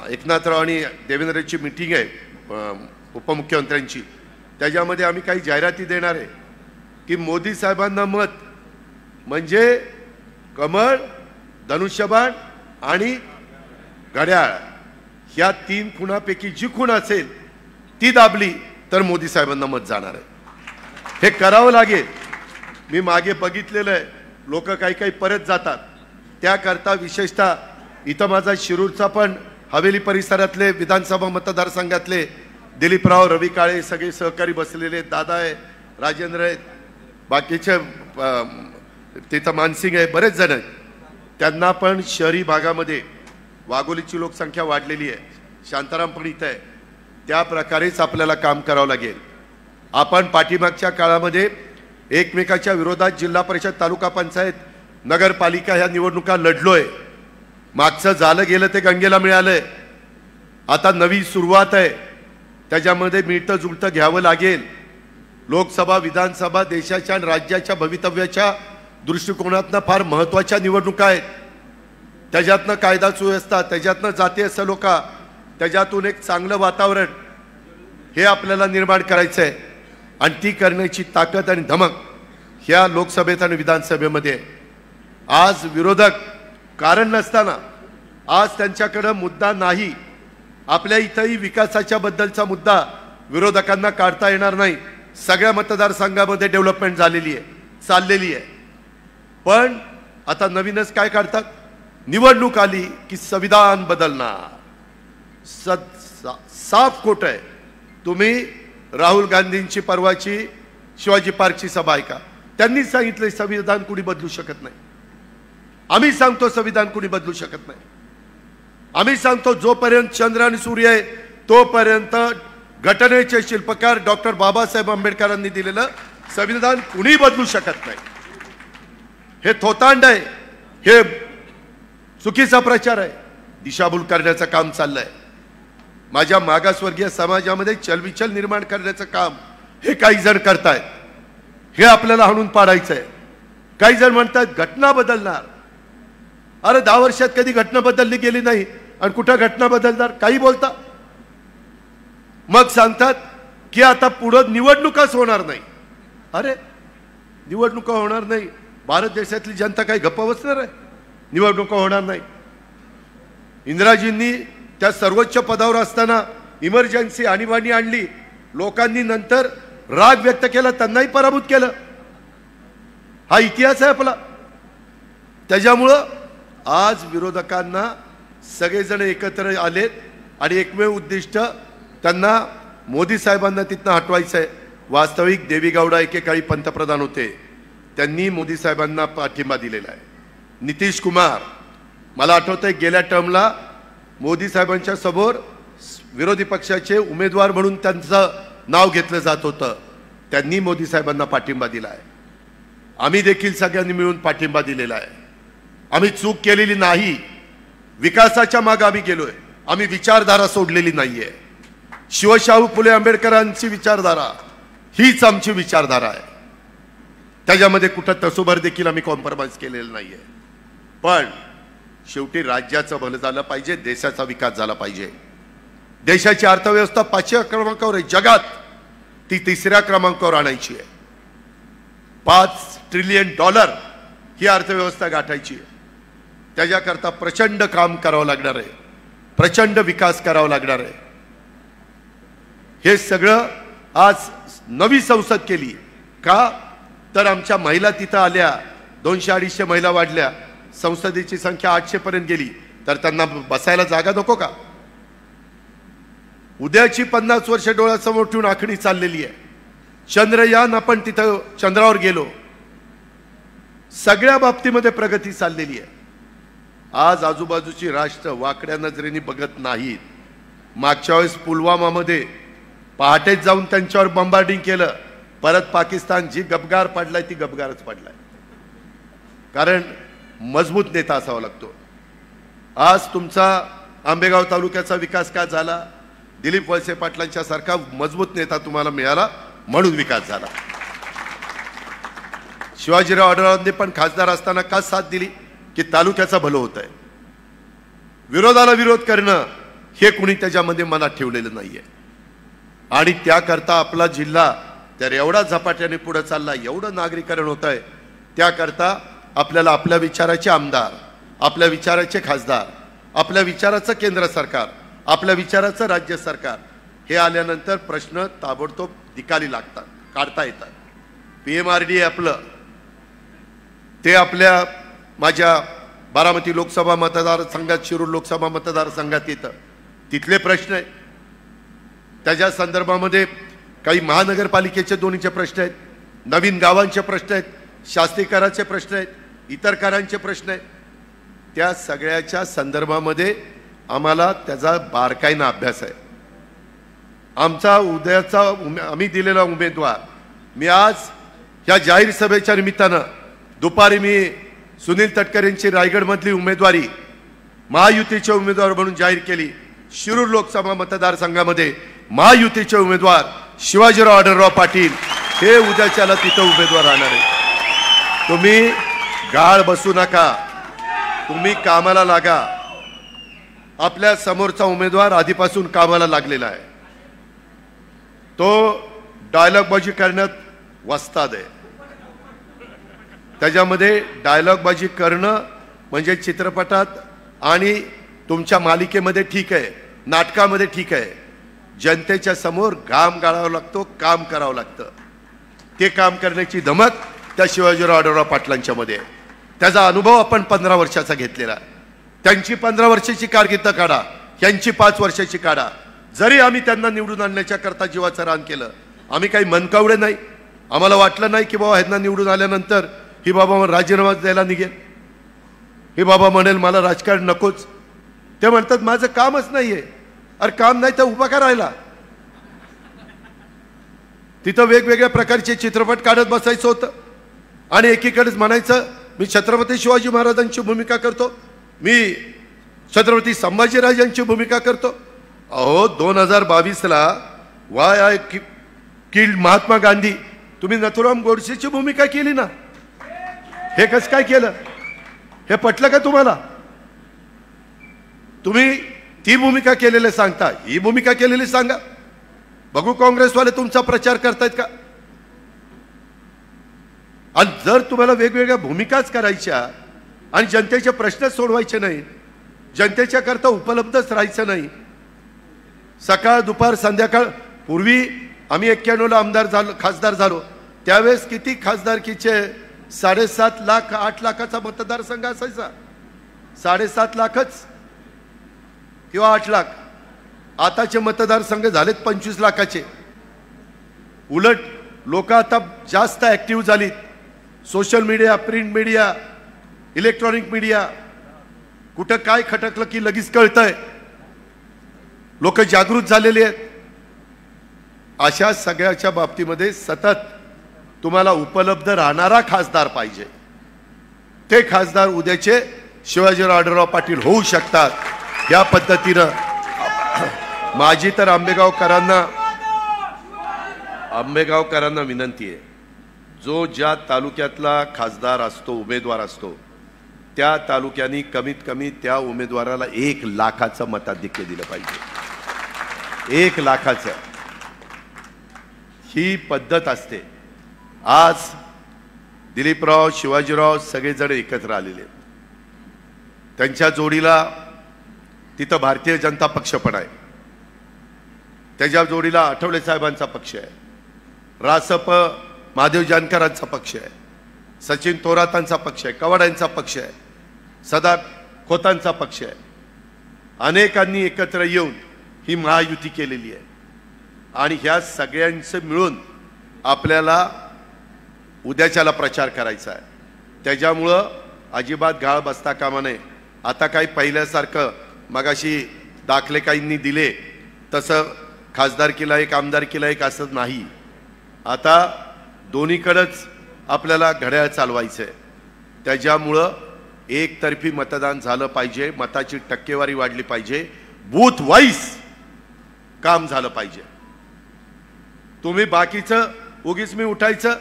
एकनाथराव आणि देवेंद्रची मीटिंग आहे उपमुख्यमंत्र्यांची. त्याच्यामध्ये आम्ही काही जाहिराती देणार आहे की मोदी साहेबांना मत म्हणजे कमळ, धनुष्यबाण आणि घड्याळ, ह्या 3 खुणापैकी जी खूण असेल ती दाबली तर मोदी साहेबांना मत जाणार आहे. हे करावं लागेल. मी मागे बघितलेलं आहे, लोक काही काही परत जातात. त्याकरता विशेषतः इथं माझा शिरूरचा पण हवेली परिसरातले विधानसभा मतदारसंघातले दिलीपराव, रवी काळे सगळे सहकारी बसलेले, दादा आहे, राजेंद्र आहेत, बाकीचे तिथं मानसिंग आहे, बरेच जण आहेत. त्यांना पण शहरी भागामध्ये वाघोलीची लोकसंख्या वाढलेली आहे, शांताराम पण इथं आहे. त्या प्रकारेच आपल्याला काम करावं लागेल. आपण पाठीमागच्या काळामध्ये एकमेकाच्या विरोधात जिल्हा परिषद, तालुका पंचायत, नगरपालिका ह्या निवडणुका लढलोय. मागचं झालं गेलं ते गंगेला मिळालंय. आता नवी सुरुवात आहे, त्याच्यामध्ये मिळतं जुळतं घ्यावं लागेल. लोकसभा, विधानसभा देशाच्या आणि राज्याच्या भवितव्याच्या दृष्टिकोनातनं फार महत्त्वाच्या निवडणुका आहेत. त्याच्यातनं कायदा सुव्यवस्था, त्याच्यातनं जातीय सलोखा, त्याच्यातून एक चांगलं वातावरण हे आपल्याला निर्माण करायचं आहे. आणि ती करण्याची ताकद आणि धमक ह्या लोकसभेत आणि विधानसभेमध्ये. आज विरोधक कारण नसताना, आज त्यांच्याकडे मुद्दा नाही. आपल्या इथंही विकासाच्या बद्दलचा मुद्दा विरोधकांना काढता येणार नाही. सगळ्या मतदारसंघामध्ये डेव्हलपमेंट झालेली आहे, चाललेली आहे. पण आता नवीनच काय काढतात, निवडणूक आली की संविधान बदलणार. साफ खोट आहे. तुम्ही राहुल गांधींची परवाची शिवाजी पार्कची सभा ऐका. त्यांनी सांगितलं संविधान कुणी बदलू शकत नाही. आम्ही सांगतो संविधान कुणी बदलू शकत नाही. आम्ही सांगतो जोपर्यंत चंद्र आणि सूर्य आहे तोपर्यंत घटनेचे शिल्पकार डॉक्टर बाबासाहेब आंबेडकरांनी दिलेलं संविधान कुणी बदलू शकत नाही. हे थोतांड आहे, हे चुकीचा प्रचार आहे, दिशाभूल करण्याचं काम चाललंय. माझ्या मागासवर्गीय समाजामध्ये चलबिचल निर्माण करण्याचं काम हे काही जण करतायत. हे आपल्याला हाणून पाडायचं आहे. काही जण म्हणतात घटना बदलणार. अरे 10 वर्षात कधी घटना बदलली गेली नाही आणि कुठं घटना बदलणार, काही बोलता. मग सांगतात की आता पुढं निवडणुकाच होणार नाही. अरे निवडणुका होणार नाही, भारत देशातली जनता काही गप्प बसणार आहे? निवडणुका होणार नाही. इंदिराजींनी त्या सर्वोच्च पदावर असताना इमर्जन्सी आणीबाणी आणली. लोकांनी नंतर राग व्यक्त केला, त्यांनाही पराभूत केलं. हा इतिहास आहे आपला. त्याच्यामुळं आज विरोधकांना सगळेजण एकत्र आलेत आणि एकमेव उद्दिष्ट त्यांना मोदी साहेबांना तिथनं हटवायचं आहे. वास्तविक देवेगौडा एकेकाळी पंतप्रधान होते, त्यांनी मोदी साहेबांना पाठिंबा दिलेला आहे. नितीश कुमार, मला आठवतंय गेल्या टर्मला मोदी साहेबांच्या समोर विरोधी पक्षाचे उमेदवार म्हणून त्यांचं नाव घेतलं जात होतं. त्यांनी मोदी साहेबांना पाठिंबा दिला आहे. आम्ही देखील सगळ्यांनी मिळून पाठिंबा दिलेला आहे. आम्ही चूक केलेली नाही. विकासाच्या मागे आम्ही गेलोय. आम्ही विचारधारा सोडलेली नाहीये. शिवशाहू फुले आंबेडकरांची विचारधारा हीच आमची विचारधारा आहे. त्याच्यामध्ये कुठं तसोभर देखील आम्ही कॉम्प्रोमाइज केलेलं नाहीये. पण शेवटी राज्याचं भलं झालं पाहिजे, देशाचा विकास झाला पाहिजे. देशाची अर्थव्यवस्था 5व्या क्रमांकावर आहे जगात, ती 3ऱ्या क्रमांकावर आणायची आहे. $5 ट्रिलियन ही अर्थव्यवस्था गाठायची आहे. त्याच्याकरता प्रचंड काम करावं लागणार आहे, प्रचंड विकास करावा लागणार आहे. हे सगळं आज नवी संसद केली का, तर आमच्या महिला तिथं आल्या, 200-250 महिला वाढल्या, संसदेची संख्या 800 पर्यंत गेली, तर त्यांना बसायला जागा नको का? उद्याची 50 वर्ष डोळ्यासमोर ठेवून आखणी चाललेली आहे. चंद्रयान आपण तिथं चंद्रावर गेलो, सगळ्या बाबतीमध्ये प्रगती चाललेली आहे. आज आजूबाजूची राष्ट्र वाकड्या नजरेने बघत नाहीत. मागच्या वेळेस पुलवामामध्ये पहाटेच जाऊन त्यांच्यावर बॉम्बार्डिंग केलं, परत पाकिस्तान जी गबगार पडलाय ती गबगारच पडलाय. कारण मजबूत नेता असावा लागतो. आज तुमचा आंबेगाव तालुक्याचा विकास का झाला? दिलीप वळसे पाटलांच्या सारखा मजबूत नेता तुम्हाला मिळाला म्हणून विकास झाला. शिवाजीराव आढळरावांनी पण खासदार असताना का साथ दिली की तालुक्याचा भलं होत आहे. विरोधाला विरोध करणं हे कुणी त्याच्यामध्ये मनात ठेवलेलं नाहीये. आणि त्याकरता आपला जिल्हा तर एवढा झपाट्याने पुढे चालला, एवढं नागरीकरण होत आहे. त्याकरता आपल्याला आपल्या विचाराचे आमदार, आपल्या विचाराचे खासदार, आपल्या विचाराचं केंद्र सरकार, आपल्या विचाराचं राज्य सरकार हे आल्यानंतर प्रश्न ताबडतोब निकाली लागतात, काढता येतात. PMRD आपलं ते आपल्या माझ्या बारामती लोकसभा मतदारसंघात, शिरूर लोकसभा मतदारसंघात येतं. तिथले प्रश्न आहेत, त्याच्या संदर्भामध्ये काही महानगरपालिकेचे दोन्हीचे प्रश्न आहेत, नवीन गावांचे प्रश्न आहेत, शास्त्रीकराचे प्रश्न आहेत, इतर करांचे प्रश्न आहेत. त्या सगळ्याच्या संदर्भामध्ये आम्हाला त्याचा बारकाईनं अभ्यास आहे. आमचा उद्याचा आम्ही दिलेला उमेदवार, मी आज या जाहीर सभेच्या निमित्तानं दुपारी मी सुनील तटकरेंची रायगडमधली उमेदवारी महायुतीचे उमेदवार म्हणून जाहीर केली. शिरूर लोकसभा मतदारसंघामध्ये महायुतीचे उमेदवार शिवाजीराव आढळराव पाटील हे उद्याच्याला तिथं उमेदवार राहणार आहे. तुम्ही गाळ बसू नका, तुम्ही कामाला लागा. आपल्या समोरचा उमेदवार आधीपासून कामाला लागलेला आहे. तो डायलॉगबाजी करण्यात वस्ताद आहे. त्याच्यामध्ये डायलॉगबाजी करणं म्हणजे चित्रपटात आणि तुमच्या मालिकेमध्ये ठीक आहे, नाटकामध्ये ठीक आहे. जनतेच्या समोर घाम गाळावा लागतो, काम करावं लागतं. ते काम करण्याची धमक त्या शिवाजीराव आढळराव पाटलांच्या मध्ये आहे. त्याचा अनुभव आपण 15 वर्षाचा घेतलेला. त्यांची 15 वर्षाची कारकीर्द काढा, यांची 5 वर्षाची काढा. जरी आम्ही त्यांना निवडून आणण्याच्या करता जीवाचं रान केलं, आम्ही काही मनकावडे नाही. आम्हाला वाटलं नाही की बाबा ह्यांना निवडून आल्यानंतर ही बाबा राजीनामा द्यायला निघेल, ही बाबा म्हणेल मला राजकारण नकोच. ते म्हणतात माझं कामच नाहीये. अरे काम नाही तर उभा करायला. तिथं वेगवेगळ्या प्रकारचे चित्रपट काढत बसायचं होतं आणि एकीकडेच म्हणायचं मी छत्रपती शिवाजी महाराजांची भूमिका करतो, मी छत्रपती संभाजीराजांची भूमिका करतो. अहो 2022ला why I killed Mahatma Gandhi, तुम्ही नथुराम गोडसेची भूमिका केली ना. हे कसं काय केलं? हे पटलं का तुम्हाला? तुम्ही ती भूमिका केलेली सांगता, ही भूमिका केलेली सांगा. बघू काँग्रेसवाले तुमचा प्रचार करतायत का? आणि जर तुम्हाला वेगवेगळ्या भूमिकाच करायच्या आणि जनतेचे प्रश्न सोडवायचे नाही, जनतेच्या करता उपलब्धच राहायचं नाही, सकाळ दुपार संध्याकाळ. पूर्वी आम्ही 91ला आमदार झालो, खासदार झालो, त्यावेळेस किती खासदारकीचे 7.5 लाख 8 लाखाचा मतदारसंघ असायचा. 7.5 लाखच किंवा 8 लाख. आताचे मतदारसंघ झालेत 25 लाखाचे. उलट लोक आता जास्त ऍक्टिव्ह झालीत. Social media, print media, electronic media, कुठं काय खटकलं की लगेच कळतंय. लोक जागृत झालेले आहेत. अशा सगळ्याच्या बाबतीमध्ये सतत तुम्हाला उपलब्ध राहणारा खासदार पाहिजे. ते खासदार उद्याचे शिवाजीराव आढळराव पाटील होऊ शकतात. या पद्धतीनं माझी तर आंबेगावकरांना विनंती आहे, जो ज्या तालुक्यातला खासदार असतो, उमेदवार असतो, त्या तालुक्यांनी कमीत कमी त्या उमेदवाराला 1 लाखाचं मताधिक्य दिलं पाहिजे. 1 लाखाचं ही पद्धत असते. आज दिलीपराव, शिवाजीराव सगळेजण एकत्र आलेले आहेत. त्यांच्या जोडीला तिथं भारतीय जनता पक्ष पण आहे, त्याच्या जोडीला आठवले साहेबांचा पक्ष आहे, रासप महादेव जानकरांचा पक्ष आहे, सचिन थोरातांचा पक्ष आहे, कवाडांचा पक्ष आहे, सदा खोतांचा पक्ष आहे. अनेकांनी एकत्र येऊन ही महायुती केलेली आहे आणि ह्या सगळ्यांचं मिळून आपल्याला उद्याच्याला प्रचार करायचा आहे. त्याच्यामुळं अजिबात गाळ बसता कामा नये. आता काही पहिल्यासारखं मगाशी दाखले काहींनी दिले तसं खासदारकीला एक आमदारकीला एक असं नाही. आता दोन्हीकडेच आपल्याला घड्याळ चालवायचं आहे. त्याच्यामुळं एकतर्फी मतदान झालं पाहिजे, मताची टक्केवारी वाढली पाहिजे, बूथ वाईज काम झालं पाहिजे. तुम्ही बाकीचं उगीच मी उठायचं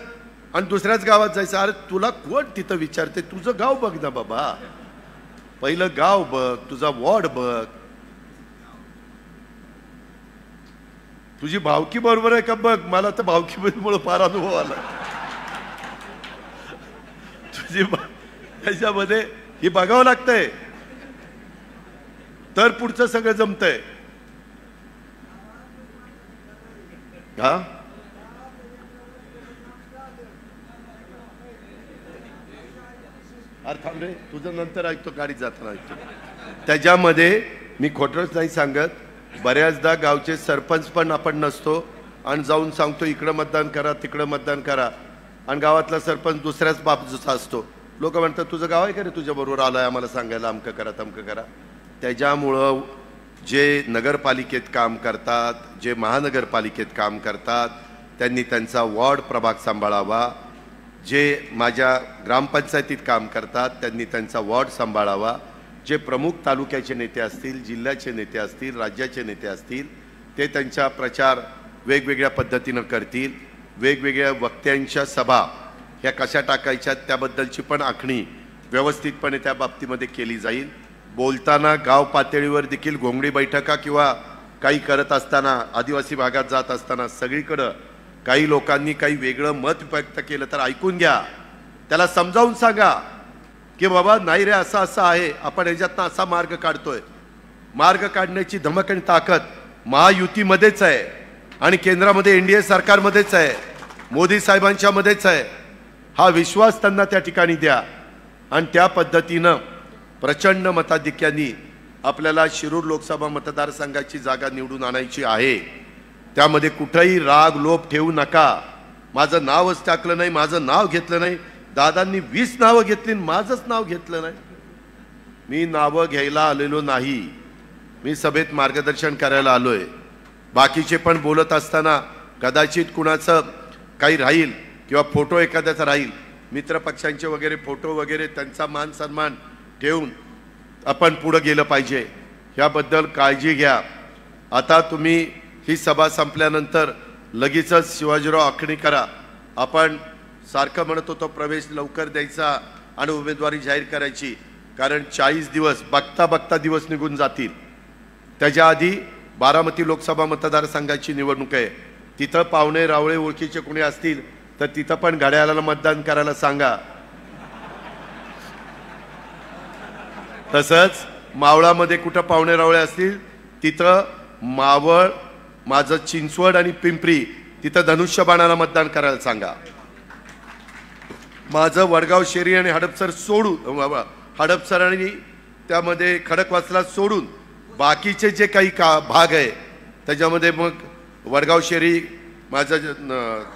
आणि दुसऱ्याच गावात जायचं. अरे तुला कोण तिथं विचारते? तुझं गाव बघ ना बाबा, पहिलं गाव बघ, तुझा वॉर्ड बघ, तुझी भावकी बरोबर आहे का बघ. मला तर भावकीमुळे फार अनुभव आला. तुझी त्याच्यामध्ये हे बघावं लागतंय तर पुढचं सगळं जमतंय. हा अरे थांब रे, तुझं नंतर ऐकतो, गाडीत जाताना ऐकतो. त्याच्यामध्ये मी खोटंच नाही सांगत. बऱ्याचदा गावचे सरपंच पण आपण नसतो आणि जाऊन सांगतो इकडं मतदान करा, तिकडं मतदान करा, आणि गावातला सरपंच दुसऱ्याच बाजूचा असतो. लोक म्हणतात तुझं गाव आहे का रे, तुझ्या बरोबर आलाय आम्हाला सांगायला, अमकं करा तमकं करा. त्याच्यामुळं जे नगरपालिकेत काम करतात, जे महानगरपालिकेत काम करतात, त्यांनी त्यांचा वॉर्ड प्रभाग सांभाळावा. जे माझ्या ग्रामपंचायतीत काम करतात त्यांनी त्यांचा वॉर्ड सांभाळावा. जे प्रमुख तालुक्याचे नेते असतील, जिल्ह्याचे नेते असतील, राज्याचे नेते असतील, ते त्यांचा प्रचार वेगवेगळ्या पद्धतीनं करतील. वेगवेगळ्या वक्त्यांच्या सभा ह्या कशा टाकायच्या त्याबद्दलची पण आखणी व्यवस्थितपणे त्या बाबतीमध्ये केली जाईल. बोलताना गाव पातळीवर देखील घोंगडी बैठका किंवा काही करत असताना, आदिवासी भागात जात असताना सगळीकडं काही लोकांनी काही वेगळं मत व्यक्त केलं तर ऐकून घ्या, त्याला समजावून सांगा की बाबा नाही रे, असं असं आहे, आपण ह्याच्यातनं असा मार्ग काढतोय. मार्ग काढण्याची धमक आणि ताकद महायुतीमध्येच आहे आणि केंद्रामध्ये एनडीए सरकारमध्येच आहे, मोदी साहेबांच्या मध्येच आहे. हा विश्वास त्यांना त्या ठिकाणी द्या आणि त्या पद्धतीनं प्रचंड मताधिक्यांनी आपल्याला शिरूर लोकसभा मतदारसंघाची जागा निवडून आणायची आहे. त्यामध्ये कुठेही राग लोभ ठेवू नका. माझं नावच टाकलं नाही, माझं नाव घेतलं नाही. दादांनी 20 नावं घेतली, माझंच नाव घेतलं नाही. मी नावं घ्यायला आलेलो नाही, मी सभेत मार्गदर्शन करायला आलोय. बाकीचे पण बोलत असताना कदाचित कुणाचं काही राहील किंवा फोटो एखाद्याचा राहील, मित्रपक्षांचे वगैरे फोटो वगैरे, त्यांचा मान सन्मान ठेवून आपण पुढे गेलं पाहिजे. ह्याबद्दल काळजी घ्या. आता तुम्ही ही सभा संपल्यानंतर लगेचच शिवाजीराव आखणी करा. आपण सारखं म्हणत होतो प्रवेश लवकर द्यायचा आणि उमेदवारी जाहीर करायची, कारण 40 दिवस बघता बघता दिवस निघून जातील. त्याच्या आधी बारामती लोकसभा मतदारसंघाची निवडणूक आहे. तिथं पाहुणे रावळे ओळखीचे कोणी असतील तर तिथं पण घड्याळाला मतदान करायला सांगा. तसंच मावळामध्ये कुठं पाहुणे रावळे असतील तिथं मावळ, माझं चिंचवड आणि पिंपरी तिथं धनुष्यबाणाला मतदान करायला सांगा. माझं वडगाव शेरी आणि हडपसर सोडून, हडपसर आणि त्यामध्ये खडकवासला सोडून बाकीचे जे काही भाग आहे त्याच्यामध्ये मग वडगाव शेरी माझं,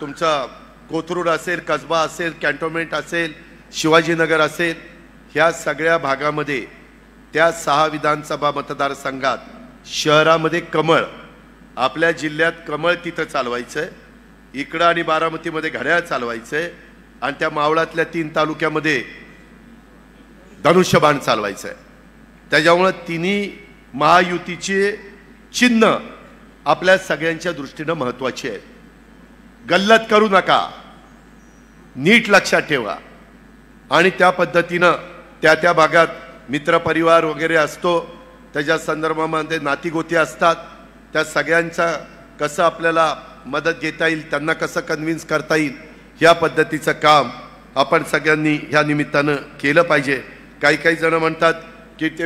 तुमचा कोथरूड असेल, कसबा असेल, कॅन्टोन्मेंट असेल, शिवाजीनगर असेल, ह्या सगळ्या भागामध्ये त्या 6 विधानसभा मतदारसंघात शहरामध्ये कमळ, आपल्या जिल्ह्यात कमळ तिथं चालवायचं आहे. इकडं आणि बारामतीमध्ये घड्याळ चालवायचं आहे आणि त्या मावळातल्या 3 तालुक्यामध्ये धनुष्यबाण चालवायचं आहे. त्याच्यामुळे तिन्ही महायुतीचे चिन्ह आपल्या सगळ्यांच्या दृष्टीनं महत्त्वाची आहे. गल्लत करू नका, नीट लक्षात ठेवा. आणि त्या पद्धतीनं त्या भागात मित्रपरिवार वगैरे असतो, त्याच्या संदर्भामध्ये नातीगोती असतात, त्या सगळ्यांचा कसं आपल्याला मदत घेता येईल, त्यांना कसं कन्व्हिन्स करता येईल, ह्या पद्धतीचं काम आपण सगळ्यांनी ह्या निमित्तानं केलं पाहिजे. काही जण म्हणतात की ते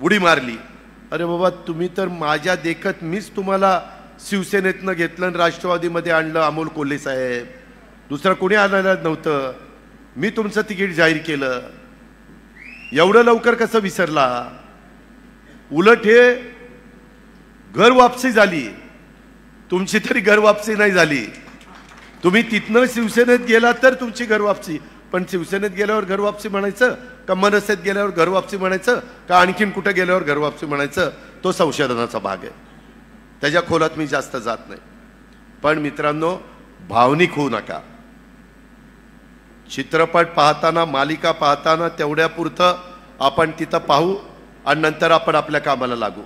उडी मारली. अरे बाबा, तुम्ही तर माझ्या देखत मीच तुम्हाला शिवसेनेतनं घेतलं आणि राष्ट्रवादीमध्ये आणलं अमोल कोल्हे साहेब. दुसरं कोणी आणायला नव्हतं. मी तुमचं तिकीट जाहीर केलं. एवढं लवकर कसं विसरला? उलट हे घर वापसी झाली. तुमची तरी घर वापसी नाही झाली. तुम्ही तिथनं शिवसेनेत गेला तर तुमची घर वापसी, पण शिवसेनेत गेल्यावर घर वापसी म्हणायचं का मनसेत गेल्यावर घर वापसी म्हणायचं का आणखीन कुठे गेल्यावर घर वापसी म्हणायचं, तो संशोधनाचा भाग आहे. त्याच्या खोलात मी जास्त जात नाही. पण मित्रांनो, भावनिक होऊ नका. चित्रपट पाहताना, मालिका पाहताना तेवढ्यापुरतं आपण तिथं पाहू आणि नंतर आपण आपल्या कामाला लागू.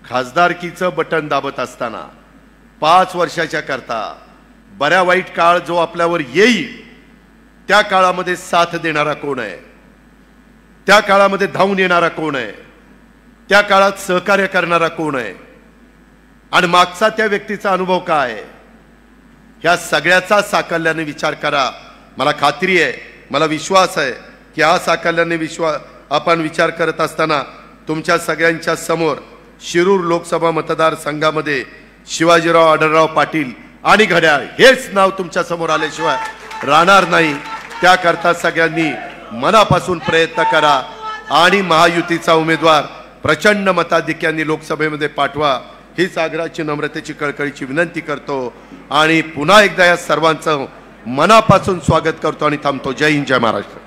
खासदारकीचं बटन दाबत असताना 5 वर्षाच्या करता बऱ्या वाईट काळ जो आपल्यावर येईल, त्या काळामध्ये साथ देणारा कोण आहे, त्या काळामध्ये धावून येणारा कोण आहे, त्या काळात सहकार्य करणारा कोण आहे आणि मागचा त्या व्यक्तीचा अनुभव काय आहे, ह्या सगळ्याचा साकल्याने विचार करा. मला खात्री आहे, मला विश्वास आहे की हा साकल्याने आपण विचार करत असताना तुमच्या सगळ्यांच्या समोर शिरूर लोकसभा मतदारसंघामध्ये शिवाजीराव आढळराव पाटील आणि घड्याळ हेच नाव तुमच्या समोर आल्याशिवाय राहणार नाही. त्याकरता सगळ्यांनी मनापासून प्रयत्न करा आणि महायुतीचा उमेदवार प्रचंड मताधिक्याने लोकसभेमध्ये पाठवा, हीच आग्रहाची, नम्रतेची, कळकळीची विनंती करतो. आणि पुन्हा एकदा या सर्वांचं मनापासून स्वागत करतो आणि थांबतो. जय हिंद, जय महाराष्ट्र.